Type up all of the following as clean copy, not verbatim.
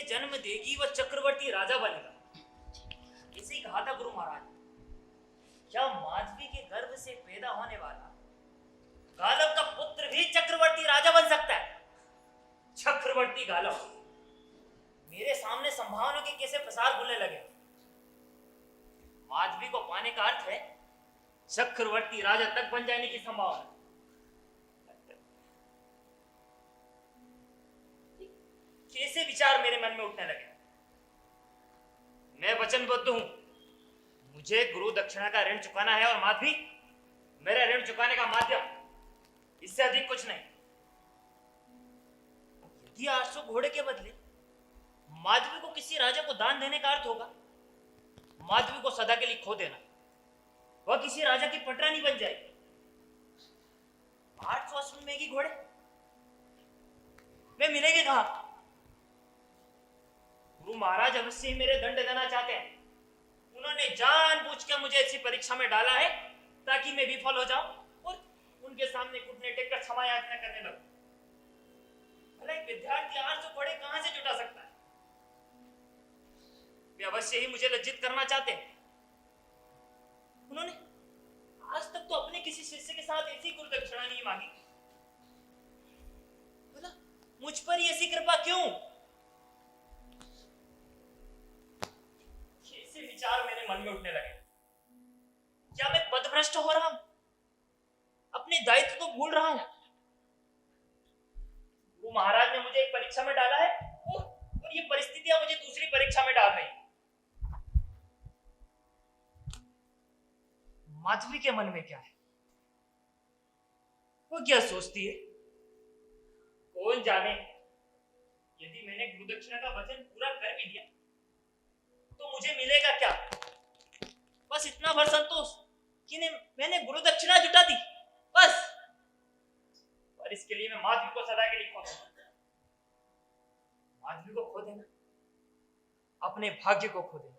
जन्म देगी वह चक्रवर्ती राजा बनेगा। इसी कहा था गुरु महाराज। क्या माधवी के गर्भ से पैदा होने वाला गालव का पुत्र भी चक्रवर्ती राजा बन सकता है? चक्रवर्ती गालव मेरे सामने संभावना के कैसे प्रसार खुलने लगे। माधवी को पाने का अर्थ है चक्रवर्ती राजा तक बन जाने की संभावना। कैसे विचार मेरे मन में उठने लगे। मैं वचनबद्ध हूं, मुझे गुरु दक्षिणा का ऋण चुकाना है और माधवी मेरा ऋण चुकाने का माध्यम, इससे अधिक कुछ नहीं। यदि 800 घोड़े के बदले माधवी को किसी राजा को दान देने का अर्थ होगा माधवी को सदा के लिए खो देना, वह किसी राजा की पटरानी बन जाएगी। 800 अश्वमेघी घोड़े वे मिलेंगे कहां? गुरु महाराज अवश्य ही मेरे दंड देना चाहते हैं। उन्होंने जानबूझकर मुझे ऐसी परीक्षा में डाला है ताकि मैं विफल हो जाऊं और उनके सामने घुटने टेककर क्षमा याचना करने लगूं। भला एक विद्यार्थी 800 घोड़े कहां से जुटा सकता है? वे अवश्य ही मुझे लज्जित करना चाहते हैं। उन्होंने आज तक तो अपने किसी शिष्य के साथ ऐसी गुरु दक्षिणा नहीं मांगी। भला मुझ पर ही ऐसी कृपा क्यों? ऐसे विचार मेरे मन में उठने लगे। क्या मैं पदभ्रष्ट हो रहा हूं? अपने दायित्व को भूल रहा हूं? गुरु महाराज ने मुझे एक परीक्षा में डाला है और ये परिस्थितियां मुझे दूसरी परीक्षा में डाल रही। माधवी के मन में क्या है? वो क्या सोचती है? कौन जाने। यदि मैंने गुरु दक्षिणा का वचन पूरा कर भी दिया तो मुझे मिलेगा क्या? बस इतना भर संतोष कि मैंने गुरु दक्षिणा जुटा दी, बस। और इसके लिए मैं माधवी को सदा के लिए खो दूंगा। माधवी को खो देना, अपने भाग्य को खो देना,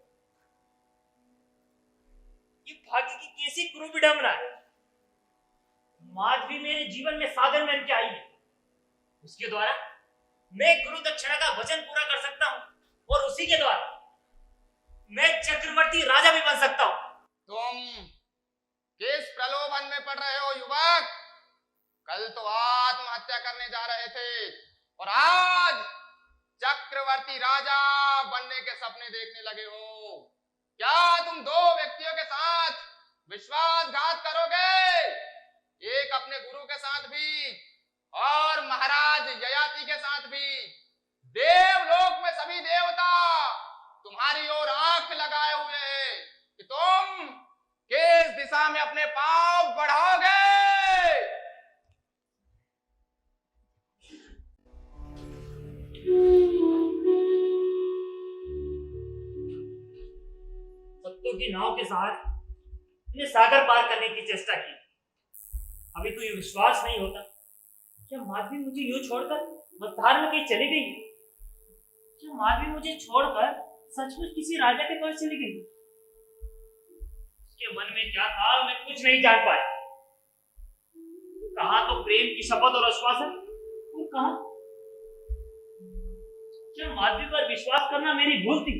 ये भाग्य की कैसी क्रूर विडंबना है। माधवी मेरे जीवन में साधन बन के आई है, उसके द्वारा मैं गुरु दक्षिणा का वचन पूरा कर सकता हूं और उसी के द्वारा मैं चक्रवर्ती राजा भी बन सकता हूं। तुम किस प्रलोभन में पड़ रहे हो युवक? कल तो आत्महत्या करने जा रहे थे और आज चक्रवर्ती राजा बनने के सपने देखने लगे हो। क्या तुम दो व्यक्तियों के साथ विश्वासघात करोगे? एक अपने गुरु के साथ भी और महाराज ययाति के साथ भी। देवलोक में सभी देवता तुम्हारी ओर आंख लगाए हुए हैं कि तुम किस दिशा में अपने पांव बढ़ाओगे। सत्तू की नाव के सहारे मैंने सागर पार करने की चेष्टा की। अभी तो ये विश्वास नहीं होता क्या माधवी मुझे यूं छोड़कर मझधार में कहीं चली गई? क्या माधवी मुझे छोड़कर सचमुच किसी राजा के पास चली गई? उसके मन में क्या था मैं कुछ नहीं जान पाया। कहा तो प्रेम की शपथ और आश्वासन, और कहा क्या माधवी पर विश्वास करना मेरी भूल थी?